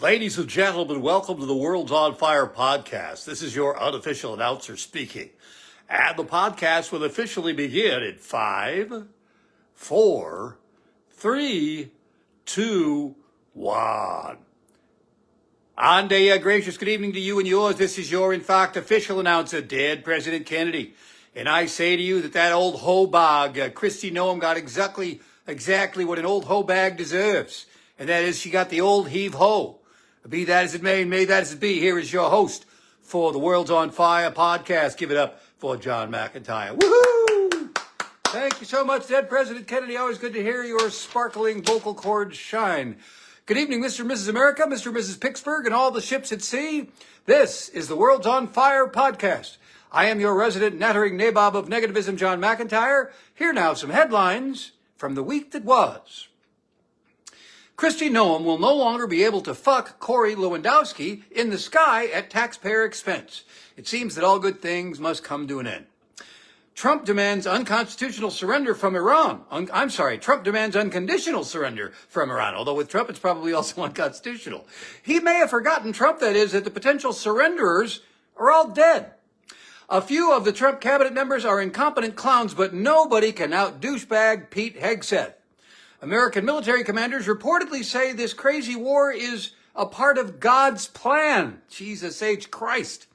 Ladies and gentlemen, welcome to the World's on Fire podcast. This is your unofficial announcer speaking. And the podcast will officially begin in 5, 4, 3, 2, 1. And a gracious good evening to you and yours. This is your, in fact, official announcer, dead President Kennedy. And I say to you that old hoe bag, Christi Noem, got exactly what an old hoe bag deserves. And that is, she got the old heave-ho. Be that as it may that as it be. Here is your host for the World's on Fire podcast. Give it up for John McIntyre. Woohoo! Thank you so much, dead President Kennedy. Always good to hear your sparkling vocal cords shine. Good evening, Mr. and Mrs. America, Mr. and Mrs. Pittsburgh, and all the ships at sea. This is the World's on Fire podcast. I am your resident nattering nabob of negativism, John McIntyre. Here now some headlines from the week that was. Christi Noem will no longer be able to fuck Corey Lewandowski in the sky at taxpayer expense. It seems that all good things must come to an end. Trump demands unconstitutional surrender from Iran. Trump demands unconditional surrender from Iran, although with Trump it's probably also unconstitutional. He may have forgotten, Trump that is, that the potential surrenderers are all dead. A few of the Trump cabinet members are incompetent clowns, but nobody can out-douchebag Pete Hegseth. American military commanders reportedly say this crazy war is a part of God's plan. Jesus H. Christ.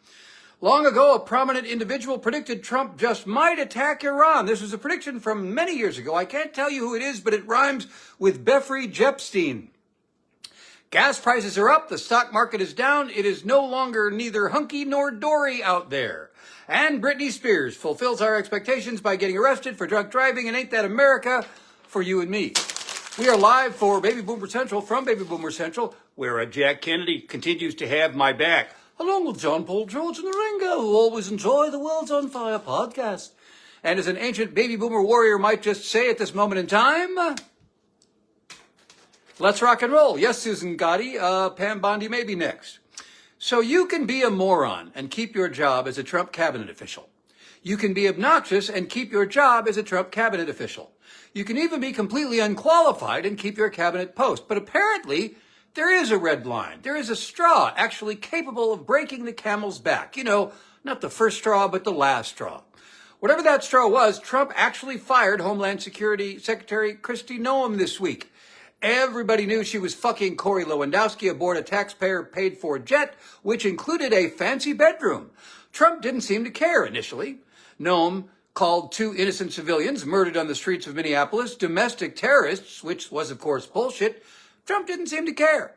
Long ago, a prominent individual predicted Trump just might attack Iran. This was a prediction from many years ago. I can't tell you who it is, but it rhymes with Beffrey Jepstein. Gas prices are up. The stock market is down. It is no longer neither hunky nor dory out there. And Britney Spears fulfills our expectations by getting arrested for drunk driving. And ain't that America for you and me? We are live for Baby Boomer Central from Baby Boomer Central, where Jack Kennedy continues to have my back, along with John Paul George and the Ringo, who always enjoy the World's on Fire podcast. And as an ancient baby boomer warrior might just say at this moment in time, let's rock and roll. Yes, Susan Gotti, Pam Bondi may be next. So you can be a moron and keep your job as a Trump cabinet official. You can be obnoxious and keep your job as a Trump cabinet official. You can even be completely unqualified and keep your cabinet post. But apparently, there is a red line. There is a straw actually capable of breaking the camel's back. You know, not the first straw, but the last straw. Whatever that straw was, Trump actually fired Homeland Security Secretary Christi Noem this week. Everybody knew she was fucking Corey Lewandowski aboard a taxpayer-paid-for jet, which included a fancy bedroom. Trump didn't seem to care initially. Noem called 2 innocent civilians murdered on the streets of Minneapolis domestic terrorists, which was, of course, bullshit. Trump didn't seem to care.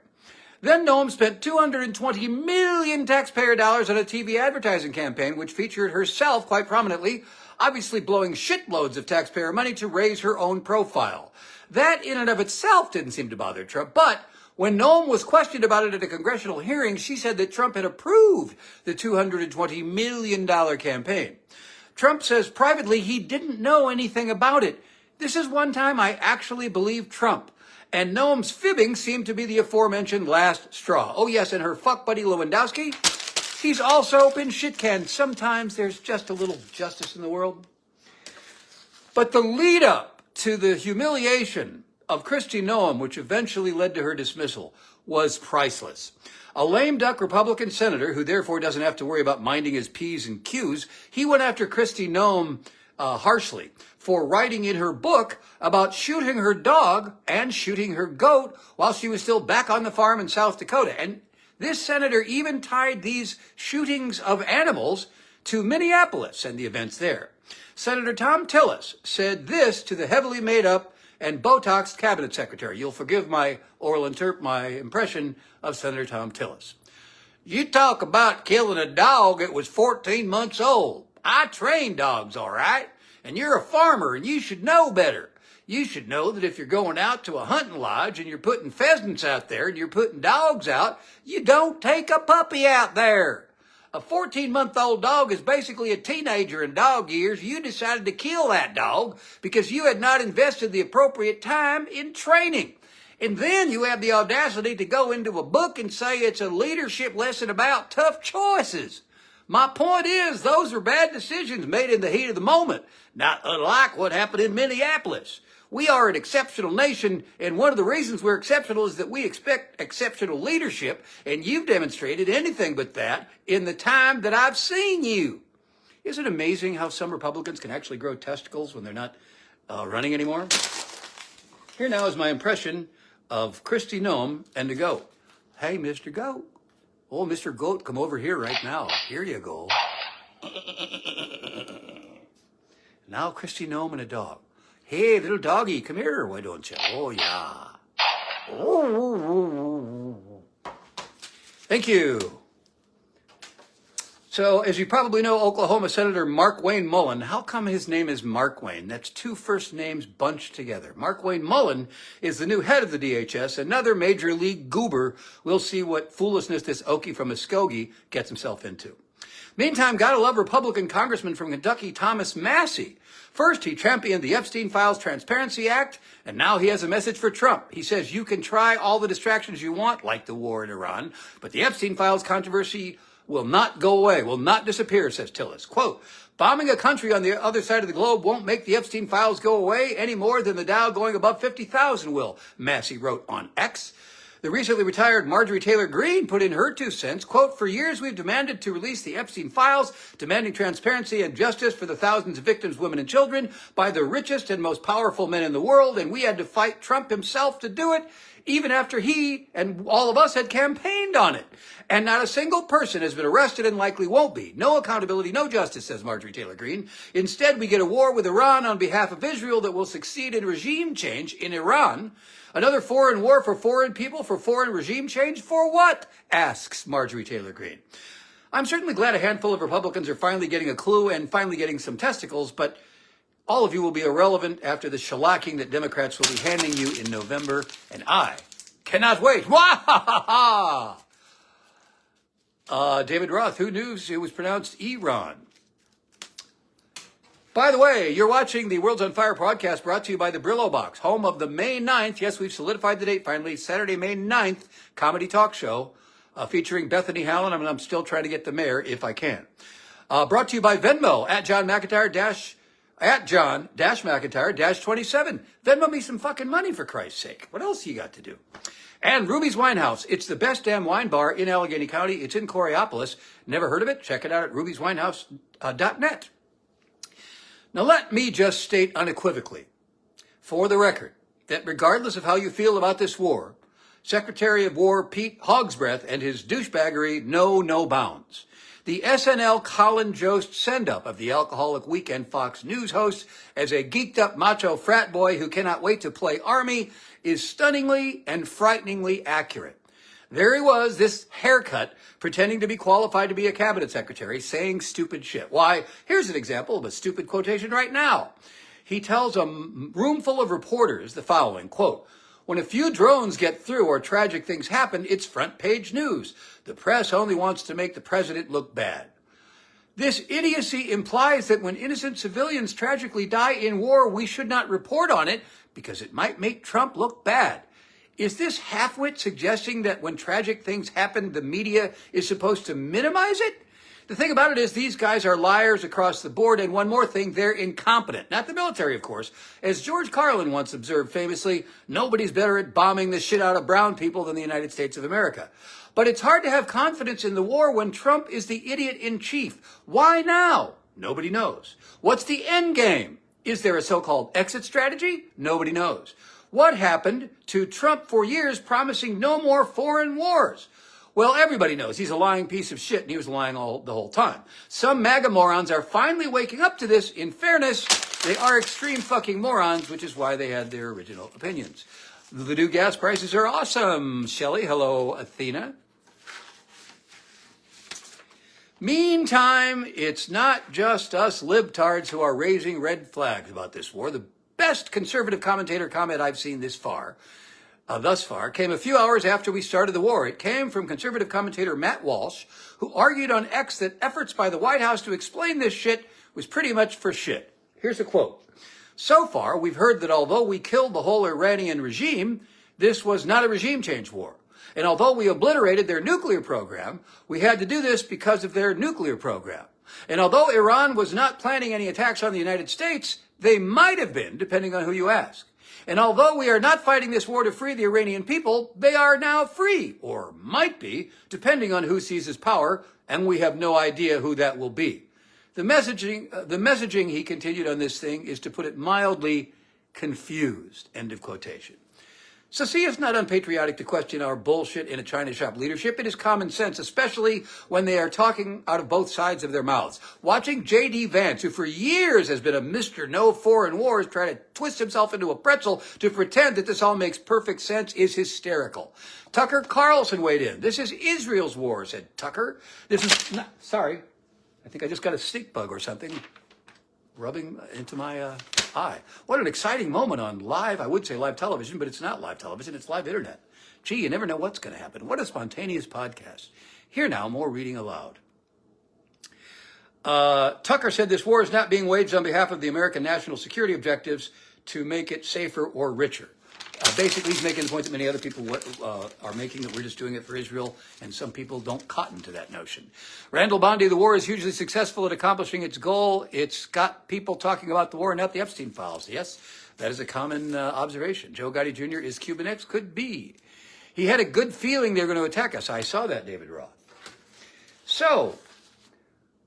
Then Noem spent $220 million taxpayer dollars on a TV advertising campaign, which featured herself quite prominently, obviously blowing shitloads of taxpayer money to raise her own profile. That in and of itself didn't seem to bother Trump, but when Noem was questioned about it at a congressional hearing, she said that Trump had approved the $220 million campaign. Trump says privately he didn't know anything about it. This is one time I actually believe Trump. And Noem's fibbing seemed to be the aforementioned last straw. Oh yes, and her fuck buddy Lewandowski, he's also been shitcanned. Sometimes there's just a little justice in the world. But the lead up to the humiliation of Christi Noem, which eventually led to her dismissal, was priceless. A lame duck Republican senator, who therefore doesn't have to worry about minding his P's and Q's, he went after Christi Noem harshly for writing in her book about shooting her dog and shooting her goat while she was still back on the farm in South Dakota. And this senator even tied these shootings of animals to Minneapolis and the events there. Senator Tom Tillis said this to the heavily made up and Botoxed cabinet secretary. You'll forgive my my impression of Senator Tom Tillis. You talk about killing a dog that was 14 months old. I train dogs, all right? And you're a farmer, and you should know better. You should know that if you're going out to a hunting lodge and you're putting pheasants out there and you're putting dogs out, you don't take a puppy out there. A 14-month-old dog is basically a teenager in dog years. You decided to kill that dog because you had not invested the appropriate time in training. And then you have the audacity to go into a book and say it's a leadership lesson about tough choices. My point is, those are bad decisions made in the heat of the moment, not unlike what happened in Minneapolis, We are an exceptional nation, and one of the reasons we're exceptional is that we expect exceptional leadership, and you've demonstrated anything but that in the time that I've seen you. Isn't it amazing how some Republicans can actually grow testicles when they're not running anymore? Here now is my impression of Christi Noem and the goat. Hey, Mr. Goat. Oh, Mr. Goat, come over here right now. Here you go. Now Christi Noem and a dog. Hey, little doggy, come here, why don't you? Oh, yeah. Thank you. So, as you probably know, Oklahoma Senator Markwayne Mullin, how come his name is Markwayne? That's two first names bunched together. Markwayne Mullin is the new head of the DHS, another major league goober. We'll see what foolishness this Okie from Muskogee gets himself into. Meantime, gotta love Republican Congressman from Kentucky, Thomas Massie. First, he championed the Epstein Files Transparency Act, and now he has a message for Trump. He says you can try all the distractions you want, like the war in Iran, but the Epstein Files controversy will not go away, will not disappear, says Tillis. Quote, bombing a country on the other side of the globe won't make the Epstein Files go away any more than the Dow going above 50,000 will, Massie wrote on X. The recently retired Marjorie Taylor Greene put in her 2 cents, quote, for years we've demanded to release the Epstein Files, demanding transparency and justice for the thousands of victims, women and children, by the richest and most powerful men in the world, and we had to fight Trump himself to do it, even after he and all of us had campaigned on it. And not a single person has been arrested and likely won't be. No accountability, no justice, says Marjorie Taylor Greene. Instead, we get a war with Iran on behalf of Israel that will succeed in regime change in Iran. Another foreign war for foreign people, for foreign regime change? For what? Asks Marjorie Taylor Greene. I'm certainly glad a handful of Republicans are finally getting a clue and finally getting some testicles, but all of you will be irrelevant after the shellacking that Democrats will be handing you in November, and I cannot wait. Wah-ha-ha-ha! David Roth, who knew it was pronounced Iran? By the way, you're watching the World's on Fire podcast brought to you by the Brillo Box, home of the May 9th, yes, we've solidified the date finally, Saturday, May 9th, comedy talk show featuring Bethany Hallen. I'm still trying to get the mayor if I can. Brought to you by Venmo at John McIntyre at John-McIntyre-27. Venmo me some fucking money, for Christ's sake. What else you got to do? And Ruby's Wine House. It's the best damn wine bar in Allegheny County. It's in Coriopolis. Never heard of it? Check it out at rubyswinehouse.net. Now, let me just state unequivocally, for the record, that regardless of how you feel about this war, Secretary of War Pete Hogsbreath and his douchebaggery know no bounds. The SNL Colin Jost send-up of the Alcoholic Weekend Fox News host as a geeked-up macho frat boy who cannot wait to play Army is stunningly and frighteningly accurate. There he was, this haircut, pretending to be qualified to be a cabinet secretary, saying stupid shit. Why, here's an example of a stupid quotation right now. He tells a room full of reporters the following, quote, when a few drones get through or tragic things happen, it's front page news. The press only wants to make the president look bad. This idiocy implies that when innocent civilians tragically die in war, we should not report on it because it might make Trump look bad. Is this halfwit suggesting that when tragic things happen, the media is supposed to minimize it? The thing about it is these guys are liars across the board, and one more thing, they're incompetent. Not the military, of course. As George Carlin once observed famously, nobody's better at bombing the shit out of brown people than the United States of America. But it's hard to have confidence in the war when Trump is the idiot in chief. Why now? Nobody knows. What's the end game? Is there a so-called exit strategy? Nobody knows. What happened to Trump for years promising no more foreign wars? Well, everybody knows he's a lying piece of shit, and he was lying the whole time. Some MAGA morons are finally waking up to this. In fairness, they are extreme fucking morons, which is why they had their original opinions. The new gas prices are awesome. Shelley, hello, Athena. Meantime, it's not just us libtards who are raising red flags about this war. The best conservative commentator comment I've seen thus far, came a few hours after we started the war. It came from conservative commentator Matt Walsh, who argued on X that efforts by the White House to explain this shit was pretty much for shit. Here's a quote. So far, we've heard that although we killed the whole Iranian regime, this was not a regime change war. And although we obliterated their nuclear program, we had to do this because of their nuclear program. And although Iran was not planning any attacks on the United States, they might have been, depending on who you ask. And although we are not fighting this war to free the Iranian people, they are now free, or might be, depending on who seizes power, and we have no idea who that will be. The messaging, he continued on this thing, is to put it mildly, confused, end of quotation. So see, it's not unpatriotic to question our bullshit in a China shop leadership. It is common sense, especially when they are talking out of both sides of their mouths. Watching J.D. Vance, who for years has been a Mr. No Foreign Wars, try to twist himself into a pretzel to pretend that this all makes perfect sense is hysterical. Tucker Carlson weighed in. This is Israel's war, said Tucker. This is not, sorry, I think I just got a stink bug or something rubbing into my eye. What an exciting moment on live, I would say live television, but it's not live television, it's live internet. Gee, you never know what's going to happen. What a spontaneous podcast. Here now, more reading aloud. Tucker said this war is not being waged on behalf of the American national security objectives to make it safer or richer. Basically, he's making the point that many other people are making, that we're just doing it for Israel, and some people don't cotton to that notion. Randall Bondi, the war is hugely successful at accomplishing its goal. It's got people talking about the war, not the Epstein files. Yes, that is a common observation. Joe Gotti Jr. is Cuban X? Could be. He had a good feeling they were going to attack us. I saw that, David Roth. So,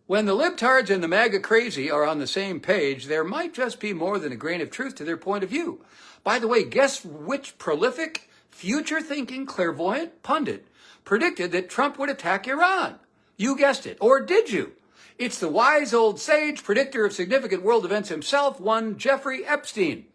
when the libtards and the MAGA crazy are on the same page, there might just be more than a grain of truth to their point of view. By the way, guess which prolific, future-thinking, clairvoyant pundit predicted that Trump would attack Iran? You guessed it. Or did you? It's the wise old sage, predictor of significant world events himself, one Jeffrey Epstein.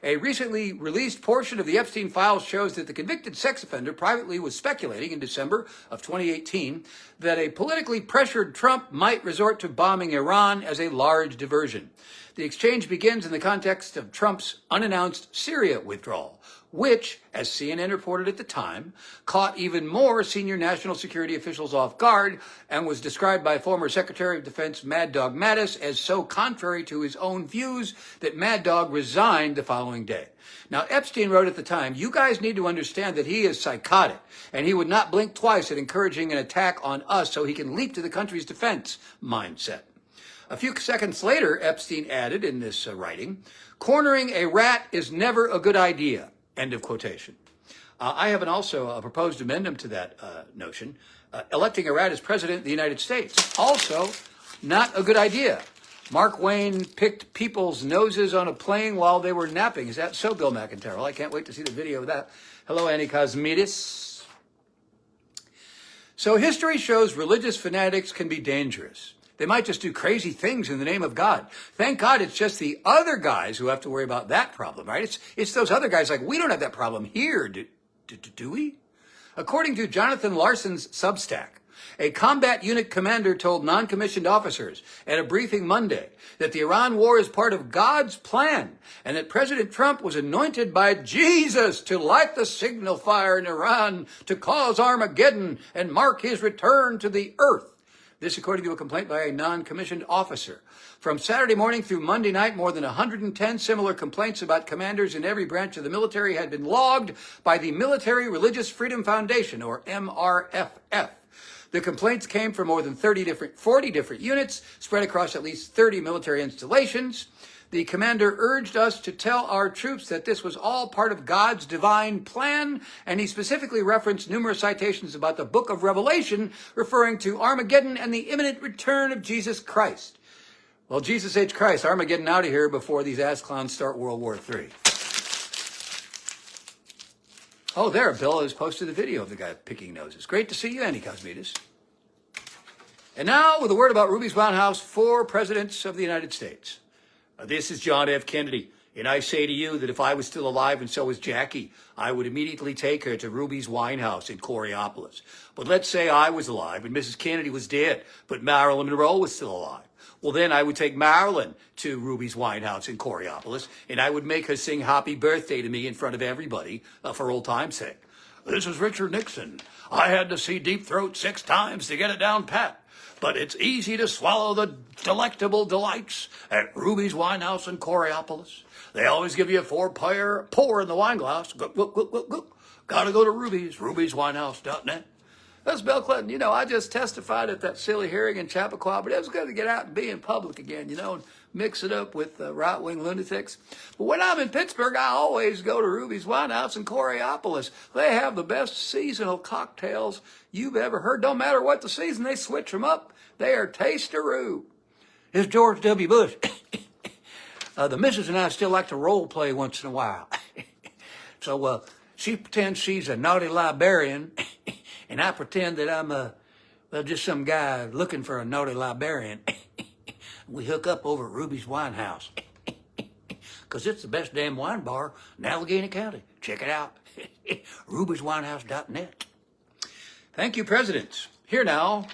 A recently released portion of the Epstein files shows that the convicted sex offender privately was speculating in December of 2018 that a politically pressured Trump might resort to bombing Iran as a large diversion. The exchange begins in the context of Trump's unannounced Syria withdrawal, which, as CNN reported at the time, caught even more senior national security officials off guard and was described by former Secretary of Defense Mad Dog Mattis as so contrary to his own views that Mad Dog resigned the following day. Now, Epstein wrote at the time, "You guys need to understand that he is psychotic, and he would not blink twice at encouraging an attack on us so he can leap to the country's defense mindset." A few seconds later, Epstein added in this writing, "Cornering a rat is never a good idea." End of quotation. I have also a proposed amendment to that notion. Electing a rat as president of the United States. Also, not a good idea. Mark Wayne picked people's noses on a plane while they were napping. Is that so, Bill McIntyre? Well, I can't wait to see the video of that. Hello, Annie Cosmides. So history shows religious fanatics can be dangerous. They might just do crazy things in the name of God. Thank God it's just the other guys who have to worry about that problem, right? It's those other guys like, we don't have that problem here, do we? According to Jonathan Larson's Substack, a combat unit commander told non-commissioned officers at a briefing Monday that the Iran war is part of God's plan and that President Trump was anointed by Jesus to light the signal fire in Iran to cause Armageddon and mark his return to the earth. This according to a complaint by a non-commissioned officer. From Saturday morning through Monday night, more than 110 similar complaints about commanders in every branch of the military had been logged by the Military Religious Freedom Foundation, or MRFF. The complaints came from more than 40 different units spread across at least 30 military installations. The commander urged us to tell our troops that this was all part of God's divine plan, and he specifically referenced numerous citations about the book of Revelation, referring to Armageddon and the imminent return of Jesus Christ. Well, Jesus H. Christ, Armageddon out of here before these ass clowns start World War III. Oh, there, Bill has posted the video of the guy picking noses. Great to see you, Annie Cosmides. And now, with a word about Ruby's Brown House for presidents of the United States. This is John F. Kennedy, and I say to you that if I was still alive and so was Jackie, I would immediately take her to Ruby's Wine House in Coraopolis. But let's say I was alive and Mrs. Kennedy was dead, but Marilyn Monroe was still alive. Well, then I would take Marilyn to Ruby's Wine House in Coraopolis, and I would make her sing Happy Birthday to me in front of everybody for old time's sake. This is Richard Nixon. I had to see Deep Throat 6 times to get it down pat. But it's easy to swallow the delectable delights at Ruby's Wine House in Coraopolis. They always give you a 4-pour in the wine glass. Gotta go to Ruby's, ruby'swinehouse.net. That's Bill Clinton. You know, I just testified at that silly hearing in Chappaqua, but it was good to get out and be in public again, you know, and mix it up with right-wing lunatics. But when I'm in Pittsburgh, I always go to Ruby's Wine House in Coraopolis. They have the best seasonal cocktails you've ever heard. Don't matter what the season, they switch them up. They are taste-a-roo. It's George W. Bush. The missus and I still like to role play once in a while. So she pretends she's a naughty librarian, and I pretend that I'm just some guy looking for a naughty librarian. We hook up over at Ruby's Wine House, because it's the best damn wine bar in Allegheny County. Check it out, rubyswinehouse.net. Thank you, presidents. Here now,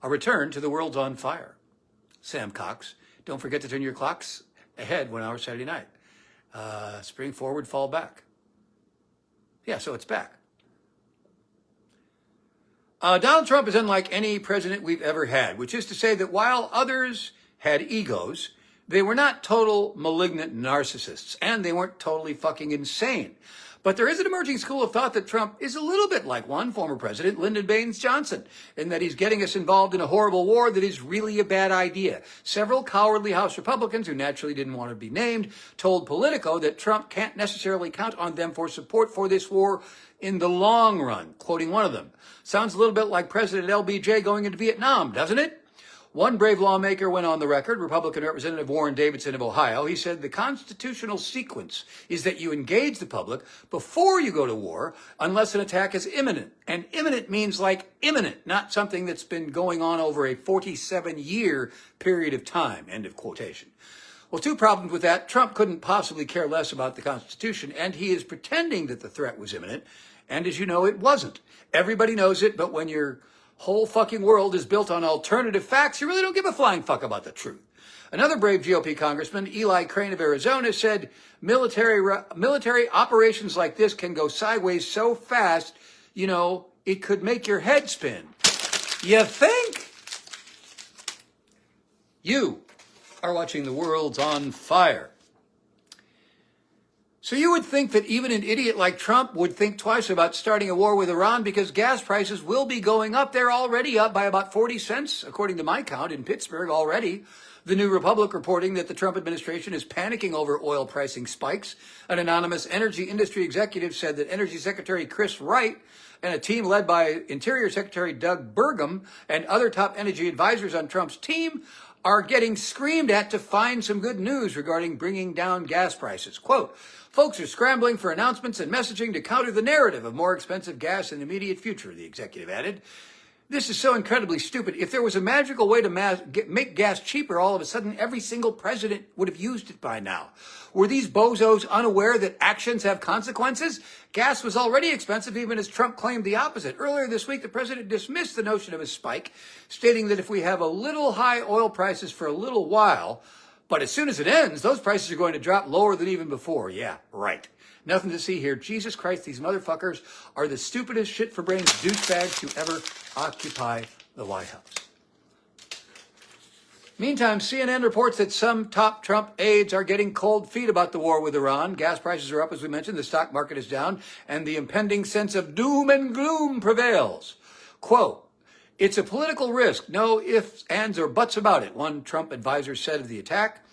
a return to The World's on Fire. Sam Cox. Don't forget to turn your clocks ahead 1 hour Saturday night. Spring forward, fall back. Yeah, so it's back. Donald Trump is unlike any president we've ever had, which is to say that while others had egos, they were not total malignant narcissists, and they weren't totally fucking insane. But there is an emerging school of thought that Trump is a little bit like one former president, Lyndon Baines Johnson, in that he's getting us involved in a horrible war that is really a bad idea. Several cowardly House Republicans, who naturally didn't want to be named, told Politico that Trump can't necessarily count on them for support for this war in the long run, quoting one of them. Sounds a little bit like President LBJ going into Vietnam, doesn't it? One brave lawmaker went on the record, Republican Representative Warren Davidson of Ohio. He said the constitutional sequence is that you engage the public before you go to war unless an attack is imminent. And imminent means like imminent, not something that's been going on over a 47-year period of time, end of quotation. Well, two problems with that. Trump couldn't possibly care less about the Constitution, and he is pretending that the threat was imminent. And as you know, it wasn't. Everybody knows it, but when your whole fucking world is built on alternative facts, you really don't give a flying fuck about the truth. Another brave GOP congressman, Eli Crane of Arizona, said military operations like this can go sideways so fast, you know, it could make your head spin. You think? You are watching The World's on Fire. So you would think that even an idiot like Trump would think twice about starting a war with Iran because gas prices will be going up. They're already up by about 40 cents, according to my count, in Pittsburgh already. The New Republic reporting that the Trump administration is panicking over oil pricing spikes. An anonymous energy industry executive said that Energy Secretary Chris Wright and a team led by Interior Secretary Doug Burgum and other top energy advisors on Trump's team are getting screamed at to find some good news regarding bringing down gas prices. Quote, folks are scrambling for announcements and messaging to counter the narrative of more expensive gas in the immediate future, the executive added. This is so incredibly stupid. If there was a magical way to make gas cheaper, all of a sudden every single president would have used it by now. Were these bozos unaware that actions have consequences? Gas was already expensive even as Trump claimed the opposite. Earlier this week, the president dismissed the notion of a spike, stating that if we have a little high oil prices for a little while, but as soon as it ends, those prices are going to drop lower than even before. Yeah, right. Nothing to see here. Jesus Christ, these motherfuckers are the stupidest shit for brains douchebags to ever occupy the White House. Meantime, CNN reports that some top Trump aides are getting cold feet about the war with Iran. Gas prices are up, as we mentioned. The stock market is down, and the impending sense of doom and gloom prevails. Quote, it's a political risk. No ifs, ands, or buts about it, one Trump advisor said of the attack.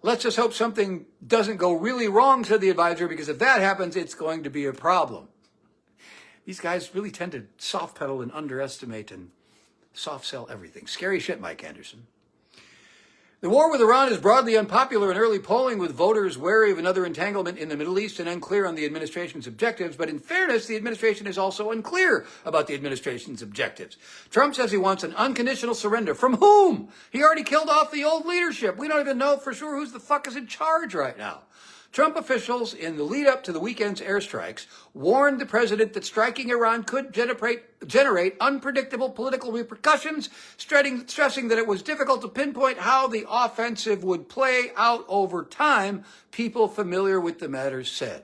Let's just hope something doesn't go really wrong, said the advisor, because if that happens, it's going to be a problem. These guys really tend to soft pedal and underestimate and soft sell everything. Scary shit, Mike Anderson. The war with Iran is broadly unpopular in early polling, with voters wary of another entanglement in the Middle East and unclear on the administration's objectives. But in fairness, the administration is also unclear about the administration's objectives. Trump says he wants an unconditional surrender. From whom? He already killed off the old leadership. We don't even know for sure who's the fuck is in charge right now. Trump officials, in the lead up to the weekend's airstrikes, warned the president that striking Iran could generate unpredictable political repercussions, stressing that it was difficult to pinpoint how the offensive would play out over time, people familiar with the matter said.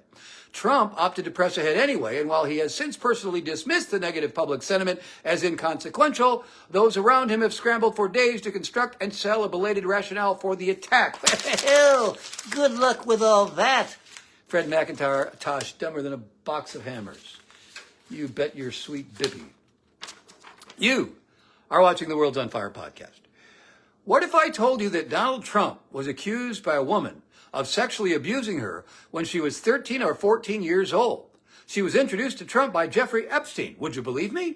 Trump opted to press ahead anyway, and while he has since personally dismissed the negative public sentiment as inconsequential, those around him have scrambled for days to construct and sell a belated rationale for the attack. Well, good luck with all that. Fred McIntyre, Tosh, dumber than a box of hammers. You bet your sweet Bippy. You are watching the World's on Fire podcast. What if I told you that Donald Trump was accused by a woman of sexually abusing her when she was 13 or 14 years old? She was introduced to Trump by Jeffrey Epstein. Would you believe me?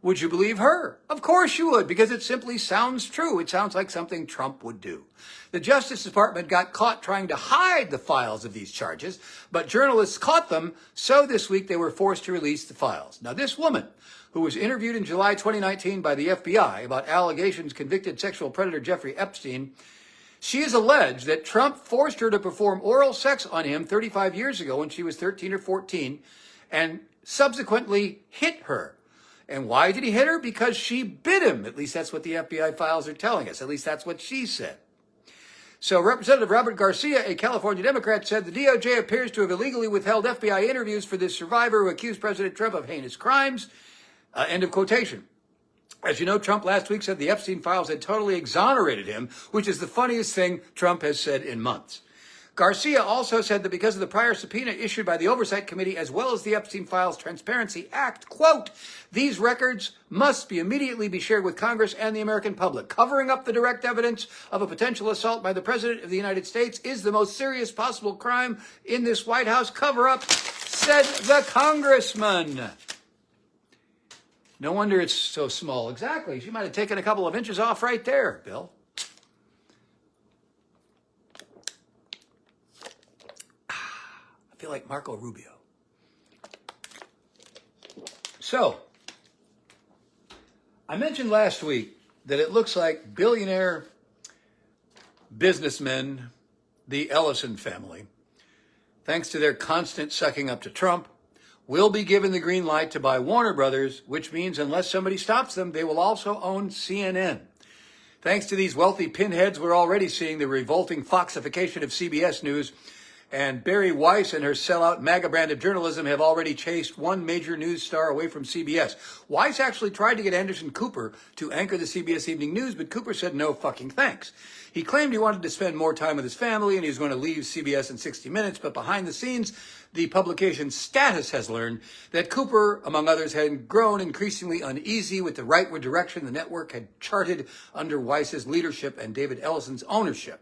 Would you believe her? Of course you would, because it simply sounds true. It sounds like something Trump would do. The Justice Department got caught trying to hide the files of these charges, but journalists caught them, so this week they were forced to release the files. Now, this woman, who was interviewed in July 2019 by the FBI about allegations convicted sexual predator Jeffrey Epstein, she has alleged that Trump forced her to perform oral sex on him 35 years ago when she was 13 or 14 and subsequently hit her. And why did he hit her? Because she bit him. At least that's what the FBI files are telling us. At least that's what she said. So Representative Robert Garcia, a California Democrat, said the DOJ appears to have illegally withheld FBI interviews for this survivor who accused President Trump of heinous crimes. End of quotation. As you know, Trump last week said the Epstein files had totally exonerated him, which is the funniest thing Trump has said in months. Garcia also said that because of the prior subpoena issued by the Oversight Committee as well as the Epstein Files Transparency Act, quote, these records must immediately be shared with Congress and the American public. Covering up the direct evidence of a potential assault by the President of the United States is the most serious possible crime in this White House cover-up, said the congressman. No wonder it's so small. Exactly. She might have taken a couple of inches off right there, Bill. I feel like Marco Rubio. So, I mentioned last week that it looks like billionaire businessmen, the Ellison family, thanks to their constant sucking up to Trump, will be given the green light to buy Warner Brothers, which means unless somebody stops them, they will also own CNN. Thanks to these wealthy pinheads, we're already seeing the revolting foxification of CBS News. And Barry Weiss and her sellout MAGA brand of journalism have already chased one major news star away from CBS. Weiss actually tried to get Anderson Cooper to anchor the CBS Evening News, but Cooper said no fucking thanks. He claimed he wanted to spend more time with his family and he was going to leave CBS in 60 Minutes, but behind the scenes, the publication's Status has learned that Cooper, among others, had grown increasingly uneasy with the rightward direction the network had charted under Weiss's leadership and David Ellison's ownership.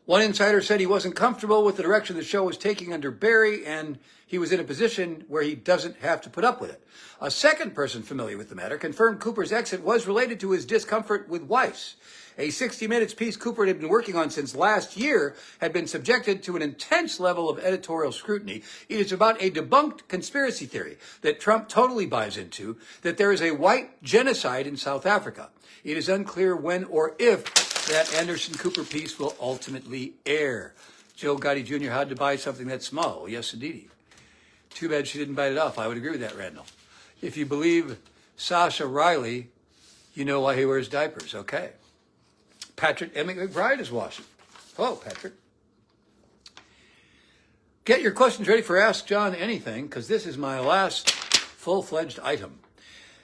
One insider said he wasn't comfortable with the direction the show was taking under Barry, and he was in a position where he doesn't have to put up with it. A second person familiar with the matter confirmed Cooper's exit was related to his discomfort with Weiss. A 60 Minutes piece Cooper had been working on since last year had been subjected to an intense level of editorial scrutiny. It is about a debunked conspiracy theory that Trump totally buys into, that there is a white genocide in South Africa. It is unclear when or if that Anderson Cooper piece will ultimately air. Joe Gotti Jr. had to buy something that small. Yes, indeed. Too bad she didn't bite it off. I would agree with that, Randall. If you believe Sasha Riley, you know why he wears diapers. Okay. Patrick Emmett McBride is washing. Hello, Patrick. Get your questions ready for Ask John Anything, because this is my last full-fledged item.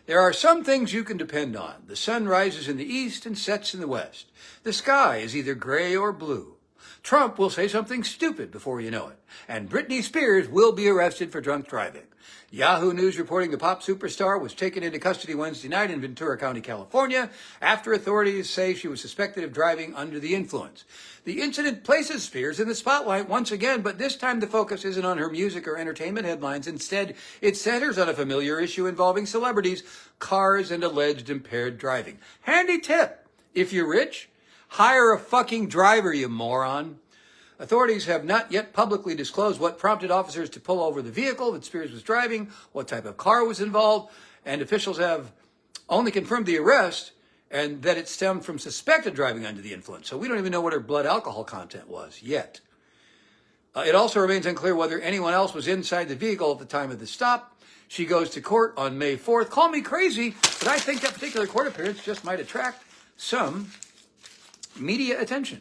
There are some things you can depend on. The sun rises in the east and sets in the west. The sky is either gray or blue. Trump will say something stupid before you know it. And Britney Spears will be arrested for drunk driving. Yahoo News reporting the pop superstar was taken into custody Wednesday night in Ventura County, California, after authorities say she was suspected of driving under the influence. The incident places Spears in the spotlight once again, but this time the focus isn't on her music or entertainment headlines. Instead, it centers on a familiar issue involving celebrities, cars, and alleged impaired driving. Handy tip. If you're rich, hire a fucking driver, you moron. Authorities have not yet publicly disclosed what prompted officers to pull over the vehicle that Spears was driving, what type of car was involved, and officials have only confirmed the arrest and that it stemmed from suspected driving under the influence. So we don't even know what her blood alcohol content was yet. It also remains unclear whether anyone else was inside the vehicle at the time of the stop. She goes to court on May 4th. Call me crazy, but I think that particular court appearance just might attract some media attention.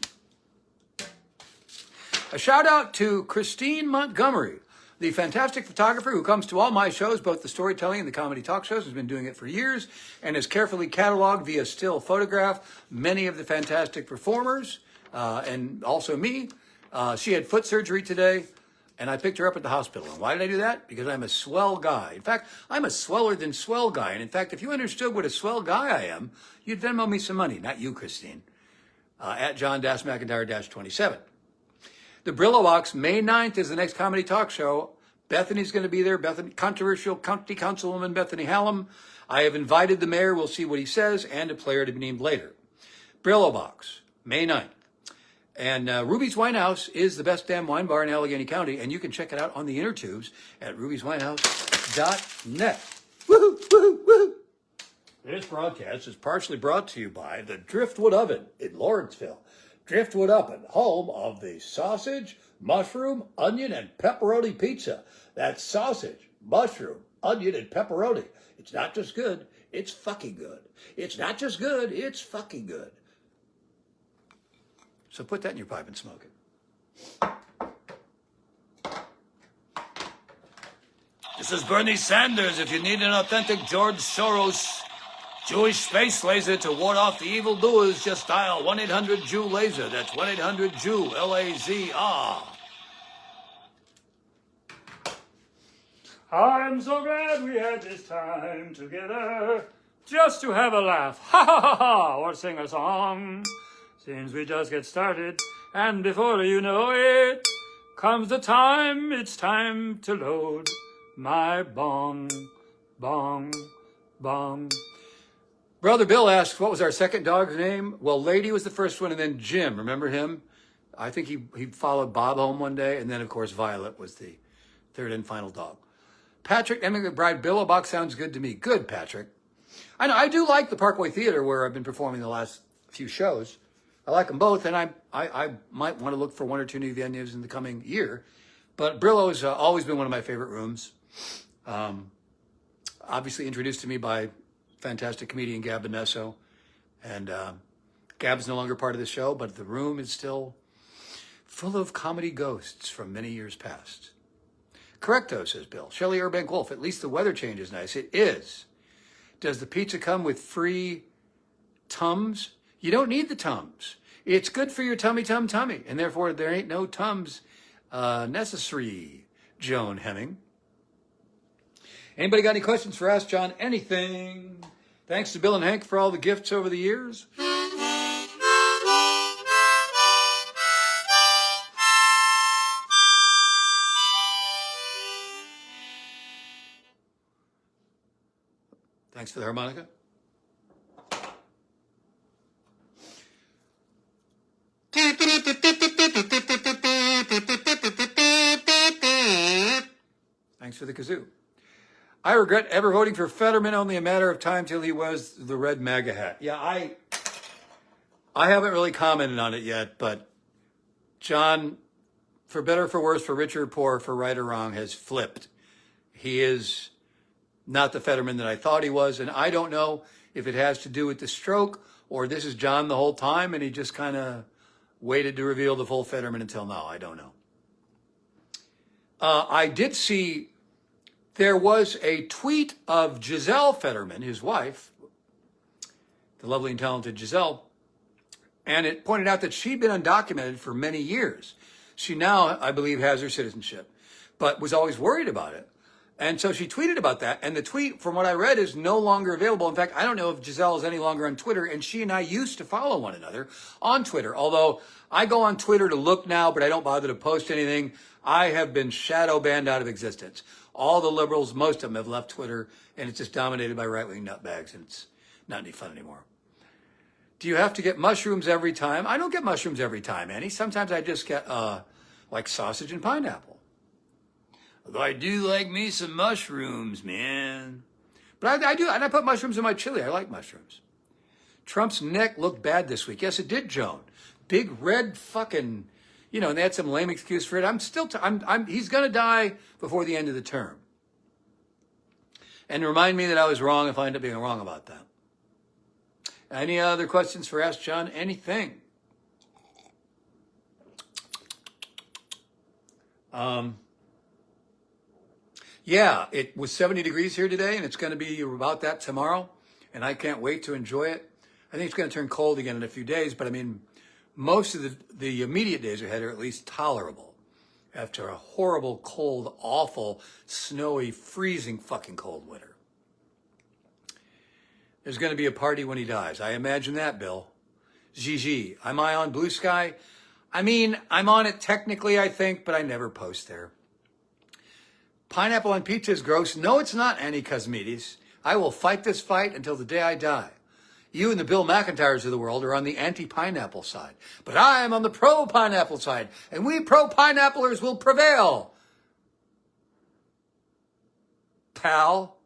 A shout out to Christine Montgomery, the fantastic photographer who comes to all my shows, both the storytelling and the comedy talk shows, has been doing it for years, and has carefully cataloged via still photograph many of the fantastic performers, and also me. She had foot surgery today. And I picked her up at the hospital. And why did I do that? Because I'm a swell guy. In fact, I'm a sweller than swell guy. And in fact, if you understood what a swell guy I am, you'd Venmo me some money. Not you, Christine. At John-McIntyre-27. The Brillo Box, May 9th, is the next comedy talk show. Bethany's going to be there. Bethany, controversial county councilwoman Bethany Hallam. I have invited the mayor. We'll see what he says, and a player to be named later. Brillo Box, May 9th. And Ruby's Winehouse is the best damn wine bar in Allegheny County, and you can check it out on the inner tubes at rubyswinehouse.net. Woohoo, woohoo, woohoo. This broadcast is partially brought to you by the Driftwood Oven in Lawrenceville. Driftwood Oven, home of the sausage, mushroom, onion, and pepperoni pizza. That's sausage, mushroom, onion, and pepperoni. It's not just good, it's fucking good. It's not just good, it's fucking good. So put that in your pipe and smoke it. This is Bernie Sanders. If you need an authentic George Soros Jewish space laser to ward off the evildoers, just dial 1-800-JEW-LASER. That's 1-800-JEW, L-A-Z-R. I'm so glad we had this time together, just to have a laugh, ha ha ha ha, or sing a song. Since we just get started, and before you know it, comes the time, it's time to load my bong, bong, bong. Brother Bill asks, what was our second dog's name? Well, Lady was the first one, and then Jim. Remember him? I think he followed Bob home one day, and then, of course, Violet was the third and final dog. Patrick Emmy McBride, Billo Box sounds good to me. Good, Patrick. I know, I do like the Parkway Theater, where I've been performing the last few shows. I like them both, and I might want to look for one or two new venues in the coming year. But Brillo's always been one of my favorite rooms. Obviously introduced to me by fantastic comedian Gab Benesso. And Gab's no longer part of the show, but the room is still full of comedy ghosts from many years past. Correcto, says Bill. Shelley Urbank Wolf, at least the weather change is nice. It is. Does the pizza come with free Tums? You don't need the Tums. It's good for your tummy, and therefore there ain't no Tums necessary, Joan Hemming. Anybody got any questions for Ask John Anything? Thanks to Bill and Hank for all the gifts over the years. Thanks for the harmonica. Thanks for the kazoo. I regret ever voting for Fetterman, only a matter of time till he was the red MAGA hat. Yeah, I haven't really commented on it yet, but John, for better or for worse, for richer or poor, for right or wrong, has flipped. He is not the Fetterman that I thought he was, and I don't know if it has to do with the stroke or this is John the whole time and he just kind of waited to reveal the full Fetterman until now. I don't know. I did see there was a tweet of Giselle Fetterman, his wife, the lovely and talented Giselle, and it pointed out that she'd been undocumented for many years. She now, I believe, has her citizenship, but was always worried about it. And so she tweeted about that, and the tweet, from what I read, is no longer available. In fact, I don't know if Giselle is any longer on Twitter, and she and I used to follow one another on Twitter, although I go on Twitter to look now, but I don't bother to post anything. I have been shadow banned out of existence. All the liberals, most of them, have left Twitter, and it's just dominated by right-wing nutbags, and it's not any fun anymore. Do you have to get mushrooms every time? I don't get mushrooms every time, Annie. Sometimes I just get, like sausage and pineapple. Although I do like me some mushrooms, man. But I do, and I put mushrooms in my chili. I like mushrooms. Trump's neck looked bad this week. Yes, it did, Joan. Big red fucking, you know, and they had some lame excuse for it. He's going to die before the end of the term. And remind me that I was wrong if I end up being wrong about that. Any other questions for Ask John Anything? Yeah, it was 70 degrees here today, and it's going to be about that tomorrow, and I can't wait to enjoy it. I think it's going to turn cold again in a few days, but I mean, most of the immediate days ahead are at least tolerable. after a horrible, cold, awful, snowy, freezing fucking cold winter. There's going to be a party when he dies. I imagine that, Bill. Gigi, am I on Blue Sky? I mean, I'm on it technically, I think, but I never post there. Pineapple on pizza is gross. No, it's not, Annie Cosmides. I will fight this fight until the day I die. You and the Bill McIntyres of the world are on the anti-pineapple side. But I am on the pro-pineapple side. And we pro-pineapplers will prevail. Pal.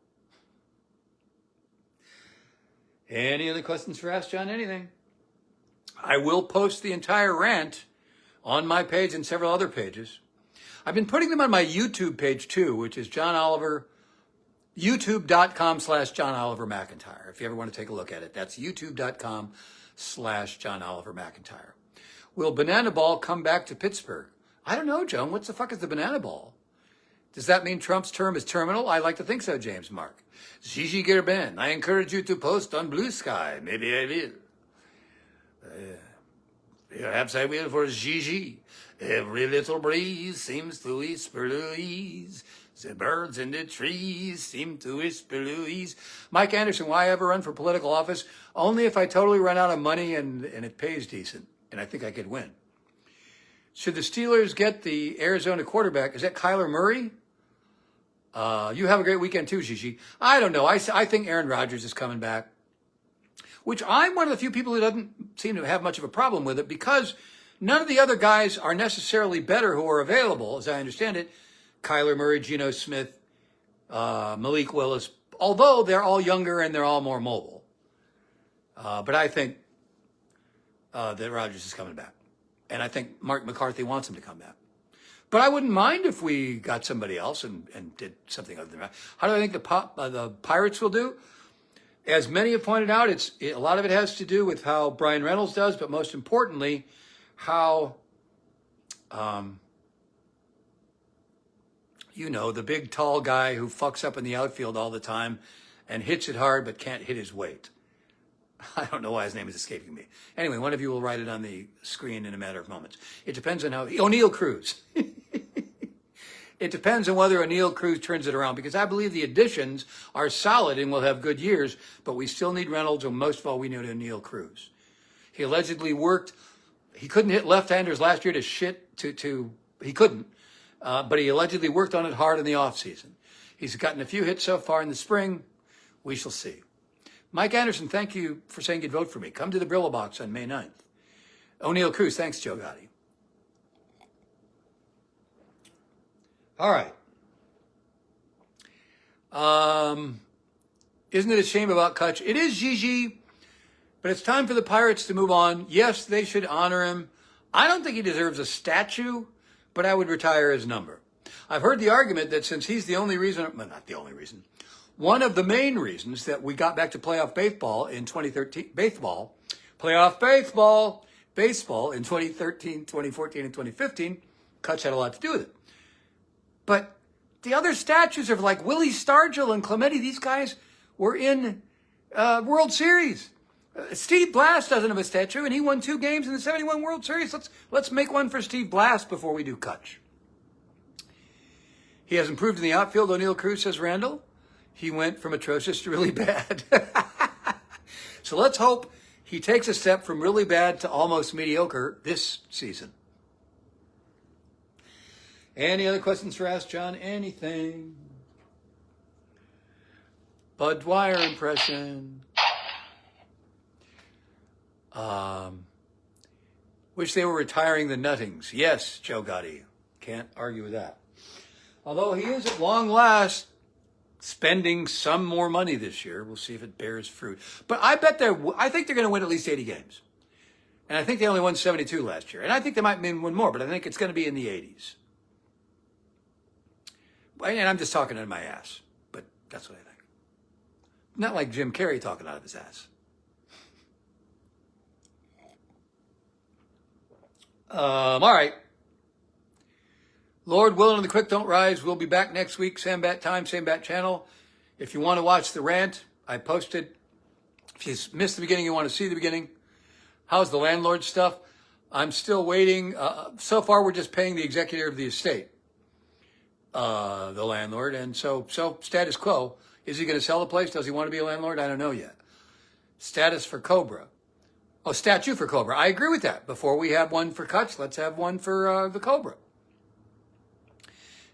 Any other questions for Ask John Anything? I will post the entire rant on my page and several other pages. I've been putting them on my YouTube page too, which is John Oliver, youtube.com/John Oliver McIntyre. If you ever want to take a look at it, that's youtube.com/John Oliver McIntyre. Will Banana Ball come back to Pittsburgh? I don't know, Joan. What the fuck is the Banana Ball? Does that mean Trump's term is terminal? I like to think so, James Mark. Gigi Gerben, I encourage you to post on Blue Sky. Maybe I will. Perhaps I will for Gigi. Every little breeze seems to whisper Louise. The birds in the trees seem to whisper Louise. Mike Anderson, why ever run for political office? Only if I totally run out of money and it pays decent. And I think I could win. Should the Steelers get the Arizona quarterback? Is that Kyler Murray? You have a great weekend too, Gigi. I don't know. I think Aaron Rodgers is coming back. Which I'm one of the few people who doesn't seem to have much of a problem with it because none of the other guys are necessarily better who are available, as I understand it. Kyler Murray, Geno Smith, Malik Willis, although they're all younger and they're all more mobile. But I think that Rodgers is coming back. And I think Mark McCarthy wants him to come back. But I wouldn't mind if we got somebody else and did something other than that. How do I think the Pirates will do? As many have pointed out, a lot of it has to do with how Brian Reynolds does, but most importantly, how, the big tall guy who fucks up in the outfield all the time and hits it hard but can't hit his weight. I don't know why his name is escaping me. Anyway, one of you will write it on the screen in a matter of moments. It depends on O'Neill Cruz. It depends on whether O'Neill Cruz turns it around because I believe the additions are solid and will have good years, but we still need Reynolds, and most of all, we need O'Neill Cruz. He allegedly he couldn't hit left-handers last year he couldn't, but he allegedly worked on it hard in the offseason. He's gotten a few hits so far in the spring. We shall see. Mike Anderson, thank you for saying you'd vote for me. Come to the Brillo Box on May 9th. O'Neill Cruz, thanks, Joe Gotti. All right. Isn't it a shame about Kutch? It is, Gigi, but it's time for the Pirates to move on. Yes, they should honor him. I don't think he deserves a statue, but I would retire his number. I've heard the argument that since he's the only reason, well, not the only reason, one of the main reasons that we got back to playoff baseball in 2013, baseball in 2013, 2014, and 2015, Kutch had a lot to do with it. But the other statues of like Willie Stargell and Clemente, these guys were in World Series. Steve Blass doesn't have a statue, and he won 2 games in the 71 World Series. Let's make one for Steve Blass before we do Kutch. He has improved in the outfield, O'Neill Cruz, says Randall. He went from atrocious to really bad. So let's hope he takes a step from really bad to almost mediocre this season. Any other questions for Ask John Anything? Bud Dwyer impression. Wish they were retiring the Nuttings. Yes, Joe Gotti. Can't argue with that. Although he is at long last spending some more money this year. We'll see if it bears fruit. But I think they're going to win at least 80 games. And I think they only won 72 last year. And I think they might win more, but I think it's going to be in the 80s. And I'm just talking out of my ass, but that's what I think. Not like Jim Carrey talking out of his ass. All right. Lord willing and the quick don't rise. We'll be back next week. Same bat time, same bat channel. If you want to watch the rant, I posted. If you missed the beginning, you want to see the beginning. How's the landlord stuff? I'm still waiting. So far, we're just paying the executor of the estate, the landlord. And so status quo. Is he going to sell the place? Does he want to be a landlord? I don't know yet. Status for Cobra. Oh, statue for Cobra. I agree with that. Before we have one for Kutch, let's have one for the Cobra.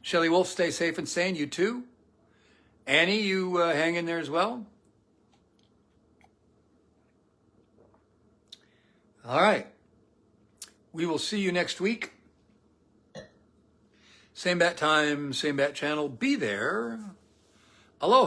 Shelley Wolf, stay safe and sane. You too. Annie, you hang in there as well. All right. We will see you next week. Same bat time, same bat channel. Be there. Aloha.